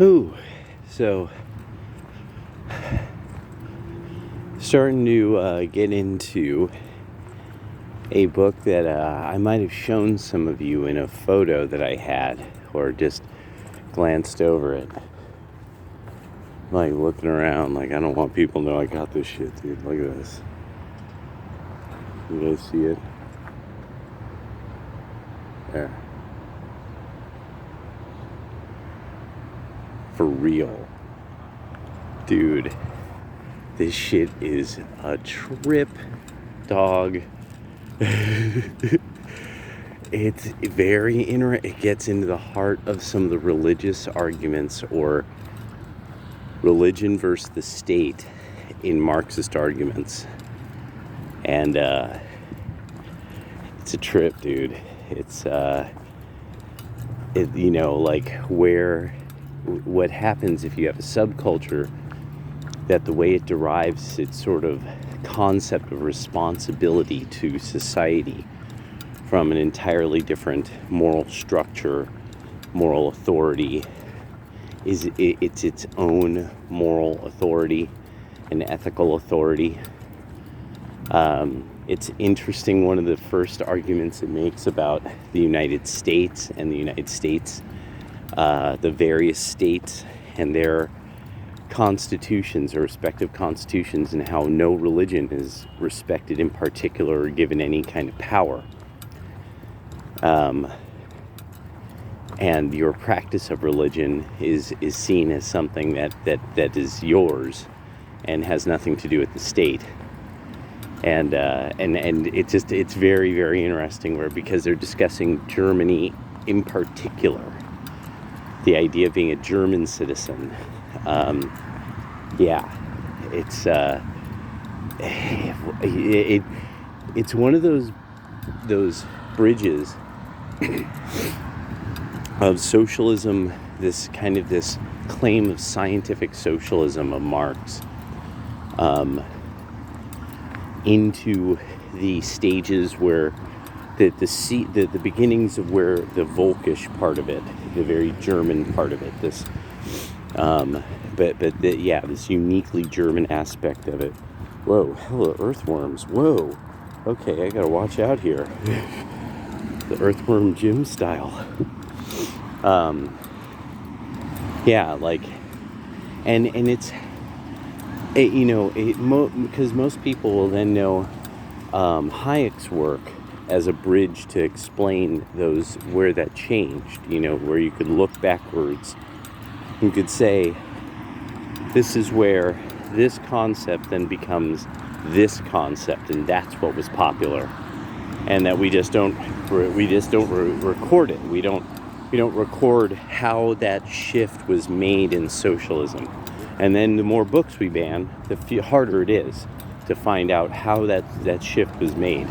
Ooh, so starting to get into a book that I might have shown some of you in a photo that I had, or just glanced over it. Like looking around, like I don't want people to know I got this shit, dude. Look at this. You guys see it? There. For real. Dude, this shit is a trip, dog. It's very interesting. It gets into the heart of some of the religious arguments, or religion versus the state in Marxist arguments. And it's a trip, dude. It's like what happens if you have a subculture, that the way it derives its sort of concept of responsibility to society from an entirely different moral structure, moral authority, it's its own moral authority and ethical authority. It's interesting, one of the first arguments it makes about the United States and the United States, the various states and their constitutions, or respective constitutions, and how no religion is respected in particular or given any kind of power. And your practice of religion is seen as something that is yours and has nothing to do with the state. And it's very, very interesting, because they're discussing Germany in particular, the idea of being a German citizen. It's one of those bridges of socialism, this claim of scientific socialism of Marx, into the stages where the beginnings of where the Volkish part of it, the very German part of it, this this uniquely German aspect of it. Whoa, hello earthworms. Whoa, okay, I gotta watch out here. The earthworm gym style. And it's because most people will then know Hayek's work as a bridge to explain where that changed, where you could look backwards. You could say, this is where this concept then becomes this concept, and that's what was popular, and that we just don't record it. We don't record how that shift was made in socialism. And then the more books we ban, the harder it is to find out how that shift was made.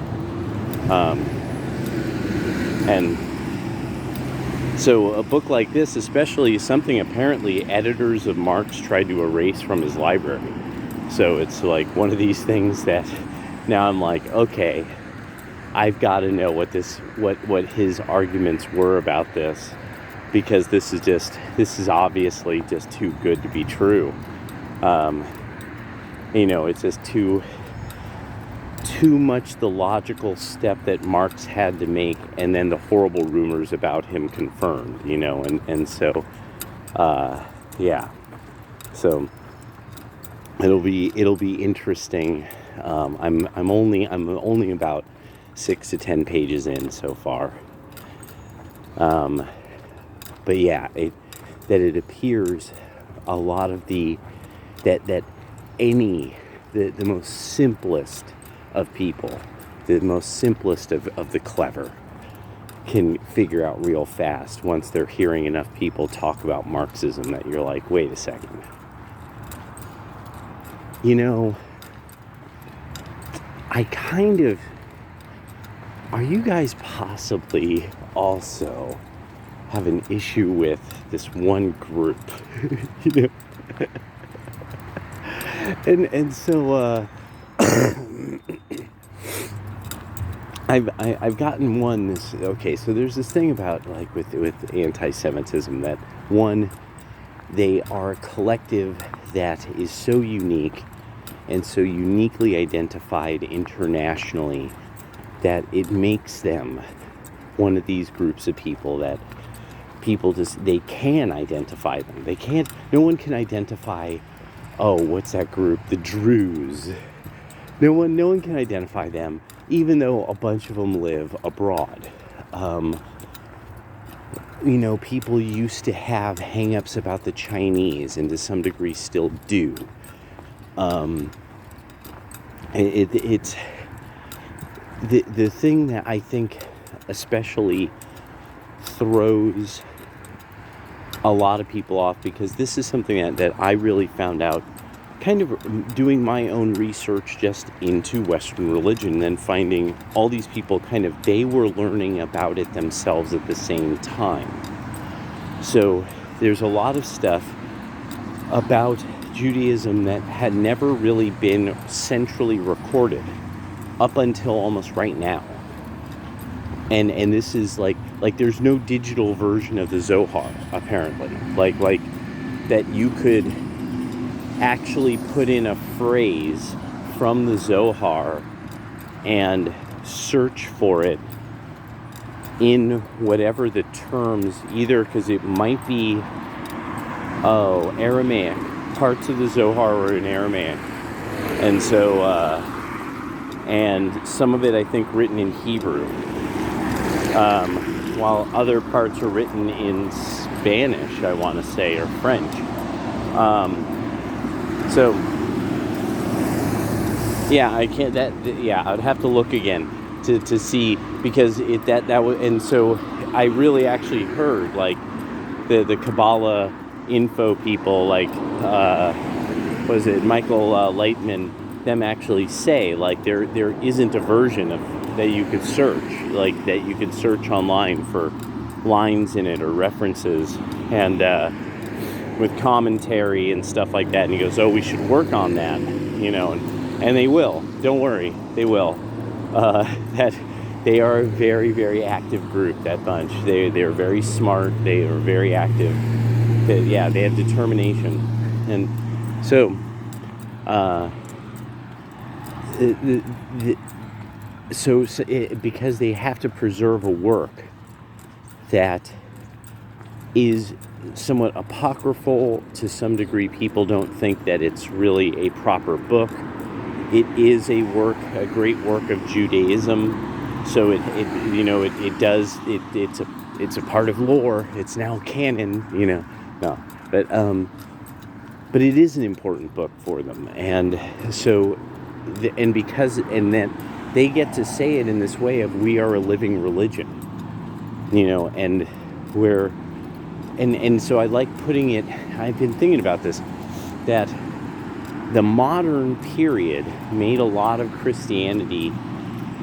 And so a book like this, especially, is something apparently editors of Marx tried to erase from his library. So it's like one of these things that now I'm like, okay, I've got to know what his arguments were about this, because this is obviously just too good to be true. It's just too much the logical step that Marx had to make, and then the horrible rumors about him confirmed, so so it'll be interesting. I'm only about 6 to 10 pages in so far. But it appears a lot of the most simplest of people, the most simplest of the clever, can figure out real fast once they're hearing enough people talk about Marxism, that you're like, wait a second. Are you guys possibly also have an issue with this one group? And so I've gotten one. So there's this thing about, like, with anti-Semitism, that one, they are a collective that is so unique and so uniquely identified internationally that it makes them one of these groups of people that people just, they can identify them. No one can identify, oh, what's that group? The Druze. No one can identify them, even though a bunch of them live abroad. People used to have hang-ups about the Chinese, and to some degree still do. It's the thing that I think especially throws a lot of people off, because this is something that I really found out kind of doing my own research just into Western religion, and finding all these people they were learning about it themselves at the same time. So there's a lot of stuff about Judaism that had never really been centrally recorded up until almost right now. And this is like there's no digital version of the Zohar, apparently. Like that you could actually put in a phrase from the Zohar and search for it in whatever the terms, either because it might be Aramaic. Parts of the Zohar are in Aramaic. And so and some of it I think written in Hebrew. While other parts are written in Spanish, I want to say, or French. So, yeah, I can't. I'd have to look again to see, because that was, and so I really actually heard the Kabbalah info people, Michael Lightman, them actually say there isn't a version of that you could search, that you could search online for lines in it or references, and with commentary and stuff like that. And he goes, oh, we should work on that, and they will. Don't worry, they will. That they are a very, very active group, that bunch. They're very smart. They are very active. They have determination. And so because they have to preserve a work that is somewhat apocryphal to some degree. People don't think that it's really a proper book. It is a great work of Judaism. So it's a part of lore. It's now canon, No, but it is an important book for them, and so then they get to say it in this way of, we are a living religion, and we're, and so I like putting it, I've been thinking about this, that the modern period made a lot of Christianity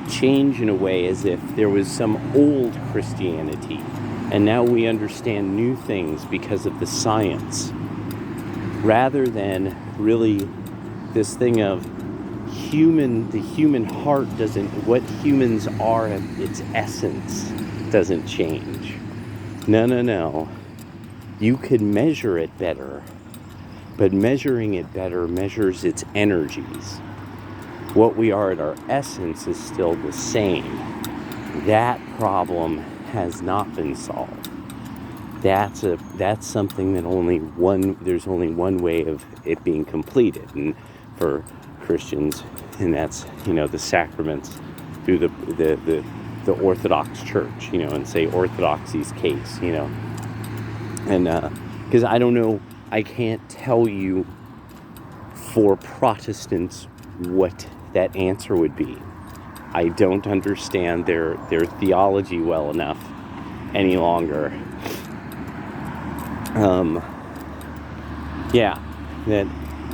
change in a way as if there was some old Christianity, and now we understand new things because of the science, rather than really this thing of the human heart what humans are at its essence doesn't change. No. You could measure it better, but measuring it better measures its energies. What we are at our essence is still the same. That problem has not been solved. That's something that there's only one way of it being completed, and for Christians, and that's the sacraments through the Orthodox Church, and say orthodoxy's case, and because I don't know, I can't tell you for Protestants what that answer would be. I don't understand their theology well enough any longer.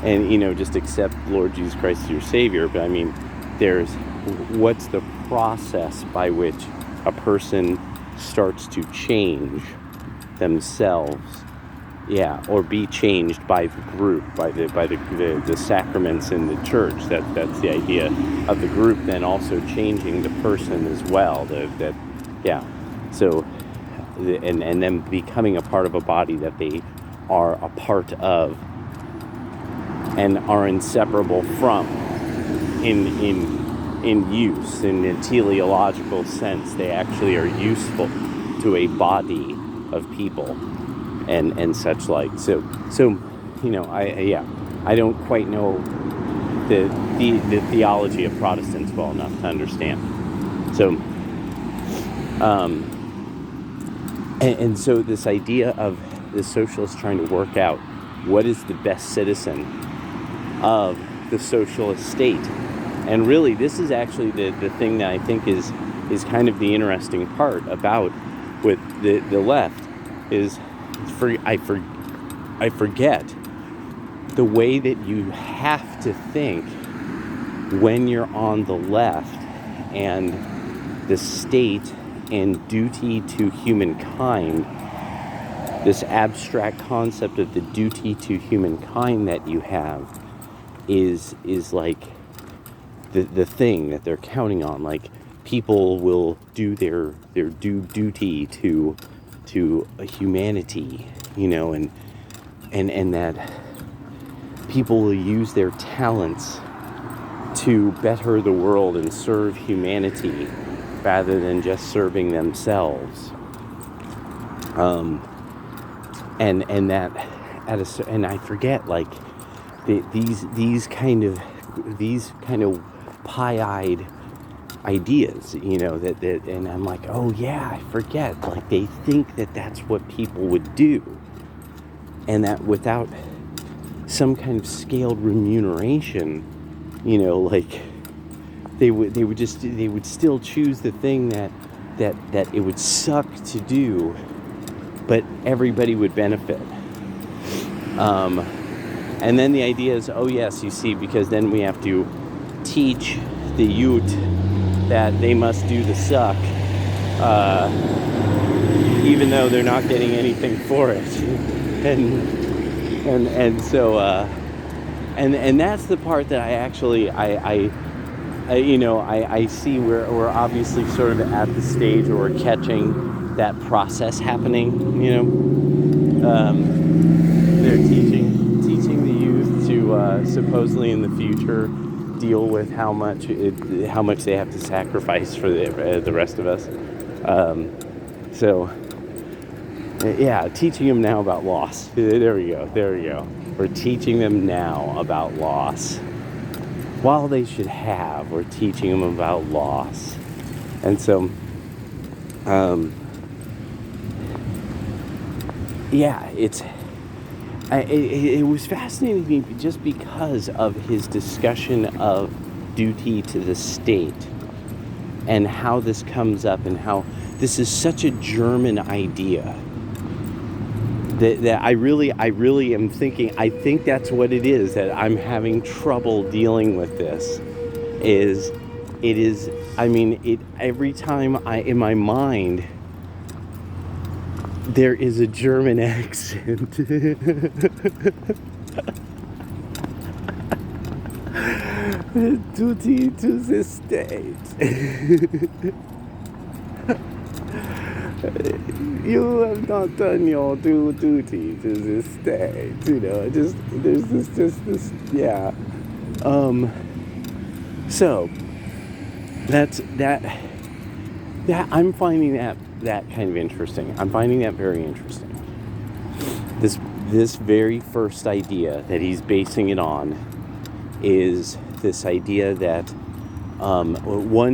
And just accept Lord Jesus Christ as your Savior. But I mean, what's the process by which a person starts to change themselves, or be changed by the group, by the sacraments in the church. That's the idea of the group then also changing the person as well. So and then becoming a part of a body that they are a part of and are inseparable from in use. In a teleological sense, they actually are useful to a body of people and such like. So I don't quite know the theology of Protestants well enough to understand. So and so this idea of the socialists trying to work out what is the best citizen of the socialist state. And really, this is actually the thing that I think is kind of the interesting part about with the left is I forget the way that you have to think when you're on the left and the state and duty to humankind, this abstract concept of the duty to humankind that you have is like the thing that they're counting on. Like, people will do their due duty to humanity, and that people will use their talents to better the world and serve humanity rather than just serving themselves. And that and I forget, like, these kind of pie-eyed ideas, that and I'm like, oh yeah, I forget, like, they think that that's what people would do, and that without some kind of scaled remuneration, like, they would still choose the thing that it would suck to do, but everybody would benefit. And then the idea is, oh yes, you see, because then we have to teach the youth that they must do the suck, even though they're not getting anything for it. and so that's the part that I actually I see we're obviously sort of at the stage where we're catching that process happening. They're teaching the youth to supposedly in the future deal with how much they have to sacrifice for the rest of us. Teaching them now about loss. There we go. We're teaching them now about loss. While they should have, we're teaching them about loss. And so, it was fascinating to me just because of his discussion of duty to the state and how this comes up and how this is such a German idea that I really am thinking, I think that's what it is, that I'm having trouble dealing with this. Every time in my mind, there is a German accent. Duty to the state. You have not done your due duty to the state. There's this, yeah. So that's that I'm finding that kind of interesting. I'm finding that very interesting. This very first idea that he's basing it on is this idea that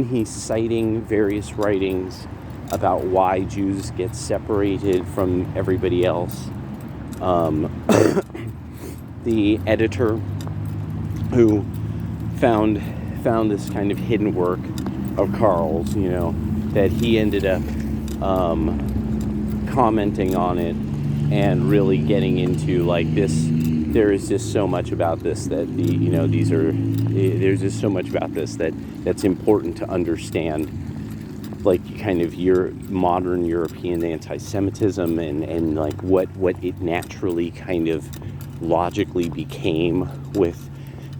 he's citing various writings about why Jews get separated from everybody else. The editor who found this kind of hidden work of Karl's, that he ended up commenting on it and really getting into, like, this. There is just so much about this that there's just so much about this that's important to understand, like, kind of your modern European anti-Semitism and like what it naturally kind of logically became with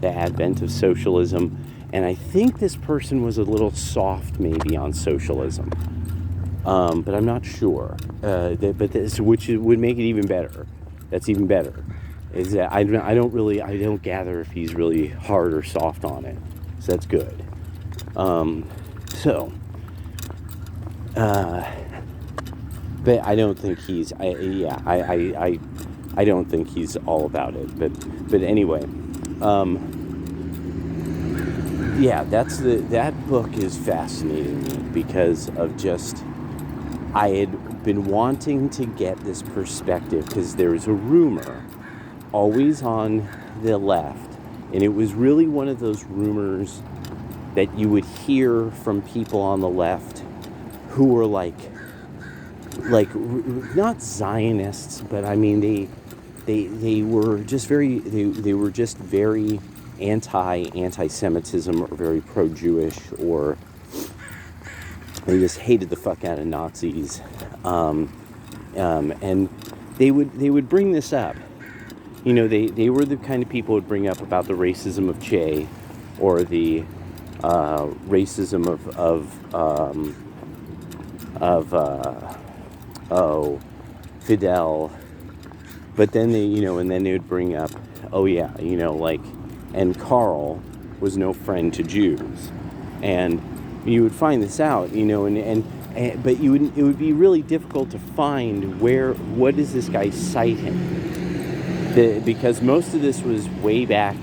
the advent of socialism. And I think this person was a little soft maybe on socialism, but I'm not sure. Which would make it even better. That's even better. Is that I don't gather if he's really hard or soft on it. So that's good. So, but I don't think he's. I don't think he's all about it. But anyway, yeah, that book is fascinating me because of just I had been wanting to get this perspective because there's a rumor always on the left, and it was really one of those rumors that you would hear from people on the left who were like not Zionists, but I mean they were just very anti-Semitism, or very pro-Jewish, or they just hated the fuck out of Nazis, and they would bring this up. You know, they were the kind of people who would bring up about the racism of Che, or the racism of Fidel. But then they would bring up, oh yeah, and Karl was no friend to Jews, and you would find this out, but it would be really difficult to find what is this guy citing, because most of this was way back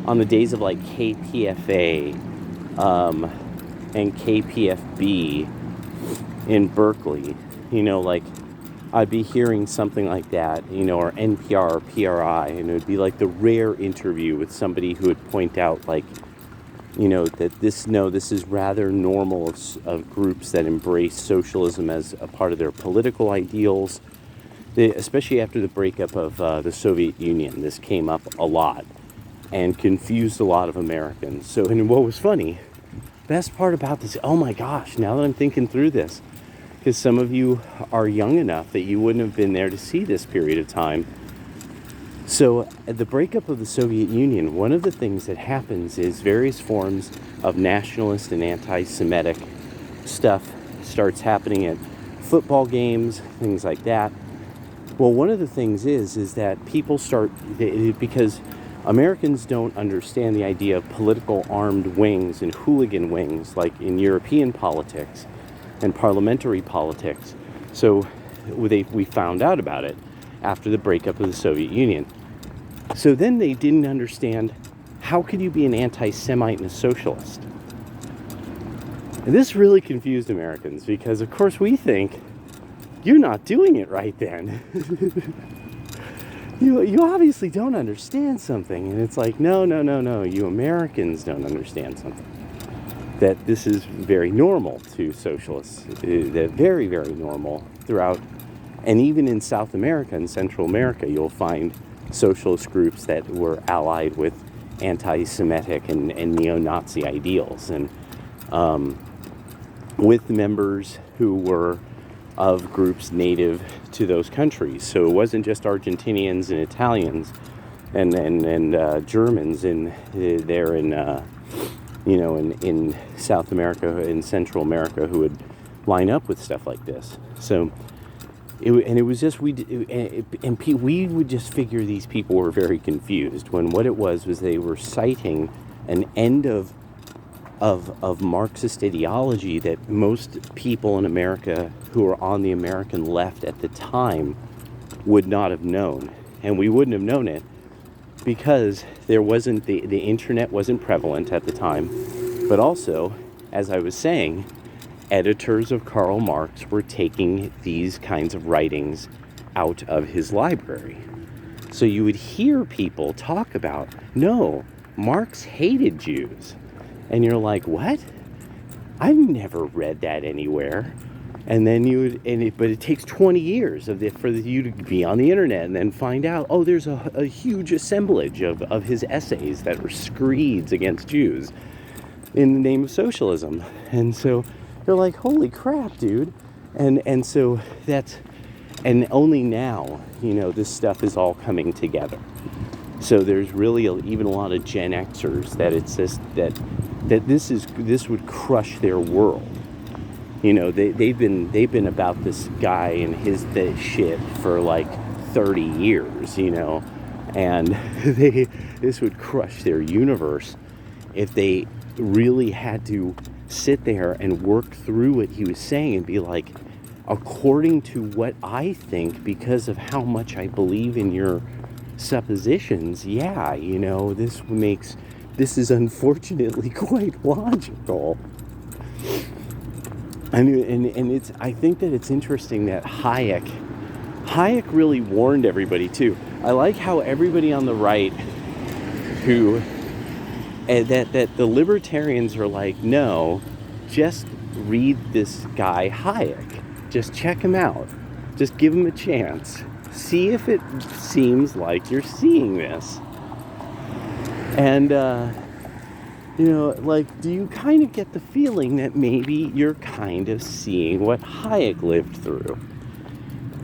on the days of like KPFA and KPFB in Berkeley. I'd be hearing something like that, or NPR or PRI, and it would be like the rare interview with somebody who would point out, that this is rather normal of groups that embrace socialism as a part of their political ideals. Especially after the breakup of the Soviet Union, this came up a lot and confused a lot of Americans. So, and what was funny, best part about this, oh my gosh, now that I'm thinking through this, because some of you are young enough that you wouldn't have been there to see this period of time. So at the breakup of the Soviet Union, one of the things that happens is various forms of nationalist and anti-Semitic stuff starts happening at football games, things like that. Well, one of the things is that people because Americans don't understand the idea of political armed wings and hooligan wings like in European politics and parliamentary politics. So we found out about it after the breakup of the Soviet Union. So then they didn't understand, how could you be an anti-Semite and a socialist? And this really confused Americans because, of course, we think, you're not doing it right then. You obviously don't understand something. And it's like, no, you Americans don't understand something. That this is very normal to socialists. They're very, very normal throughout. And even in South America and Central America, you'll find socialist groups that were allied with anti-Semitic and neo-Nazi ideals. And with members who were of groups native to those countries. So it wasn't just Argentinians and Italians and Germans in South America and Central America who would line up with stuff like this. So we would just figure these people were very confused, when what it was they were citing an end of Marxist ideology that most people in America who were on the American left at the time would not have known. And we wouldn't have known it because there wasn't the internet wasn't prevalent at the time. But also, as I was saying, editors of Karl Marx were taking these kinds of writings out of his library. So you would hear people talk about, no, Marx hated Jews. And you're like, what? I've never read that anywhere. And then but it takes 20 years for you to be on the internet and then find out, oh, there's a huge assemblage of his essays that were screeds against Jews in the name of socialism. And so you're like, holy crap, dude. And so and only now, this stuff is all coming together. So there's really even a lot of Gen Xers that it's just that this would crush their world. They've been about this guy and his shit for like 30 years, and this would crush their universe if they really had to sit there and work through what he was saying and be like, according to what I think, because of how much I believe in your suppositions, this is unfortunately quite logical. And I think that it's interesting that Hayek really warned everybody too. I like how everybody on the right that the libertarians are like, no, just read this guy Hayek. Just check him out. Just give him a chance. See if it seems like you're seeing this. And, do you kind of get the feeling that maybe you're kind of seeing what Hayek lived through?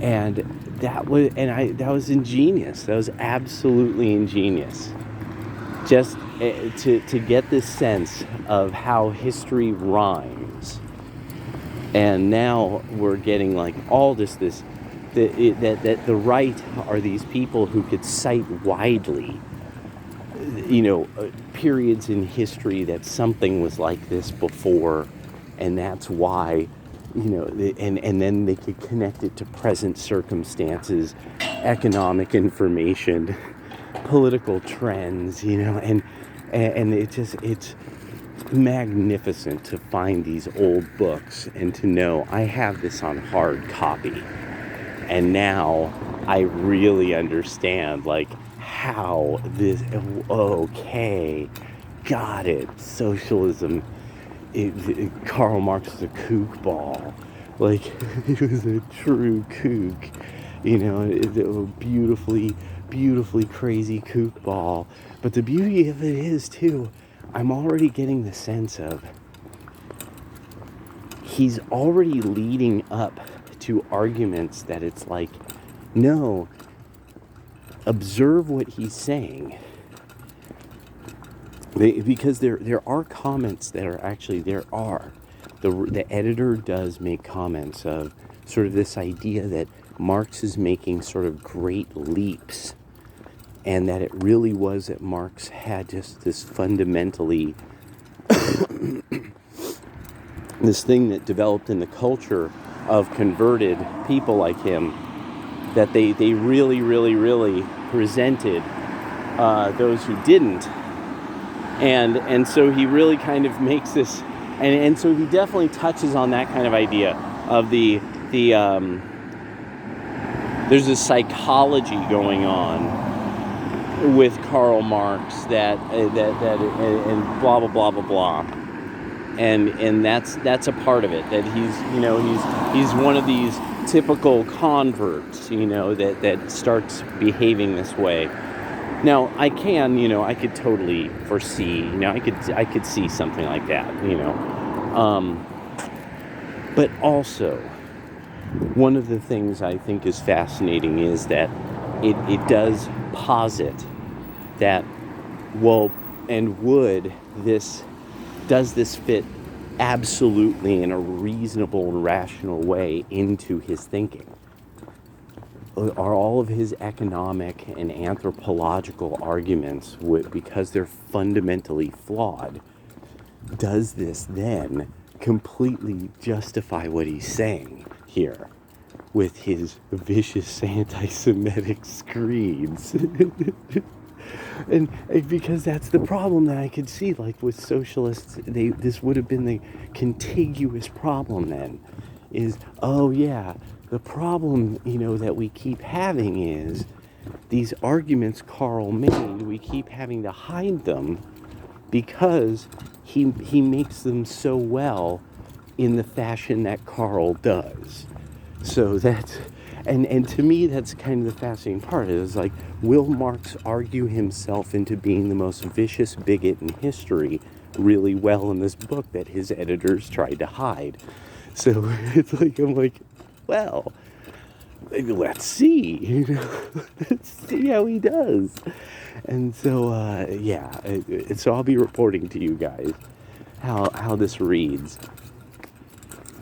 And that was ingenious. That was absolutely ingenious. Just to get this sense of how history rhymes. And now we're getting like all that the right are these people who could cite widely, periods in history that something was like this before, and that's why, and then they could connect it to present circumstances, economic information, political trends, and it's magnificent to find these old books and to know I have this on hard copy, and now I really understand like how this, okay, got it, socialism, Karl Marx was a kook ball, like he was a true kook, a beautifully crazy kook ball. But the beauty of it is too, I'm already getting the sense of he's already leading up to arguments that it's like, no, observe what he's saying. Because there are comments that are actually, the editor does make comments of sort of this idea that Marx is making sort of great leaps, and that it really was that Marx had just this fundamentally this thing that developed in the culture of converted people like him, that they really resented those who didn't, and so he really kind of makes this, and so he definitely touches on that kind of idea of the there's a psychology going on with Karl Marx that and blah blah blah blah blah, and that's a part of it, that he's one of these typical converts, that starts behaving this way. Now I could totally foresee, I could see something like that, but also one of the things I think is fascinating is that it does posit that, well, and does this fit absolutely in a reasonable and rational way into his thinking? Are all of his economic and anthropological arguments, because they're fundamentally flawed, does this then completely justify what he's saying here with his vicious anti-Semitic screeds? and because that's the problem that I could see, like with socialists, this would have been the contiguous problem then, is, oh yeah, the problem, that we keep having is these arguments Karl made, we keep having to hide them because he makes them so well in the fashion that Karl does. So that's, and to me, that's kind of the fascinating part. Is like, will Marx argue himself into being the most vicious bigot in history really well in this book that his editors tried to hide? So it's like, I'm like, well, let's see, let's see how he does. And so, so I'll be reporting to you guys how this reads.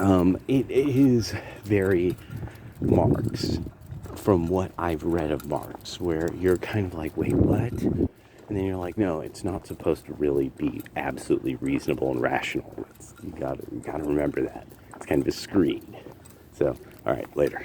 It is very Marx from what I've read of Marx, where you're kind of like, wait, what? And then you're like, no, it's not supposed to really be absolutely reasonable and rational. You gotta remember that. It's kind of a screen. So, all right, later.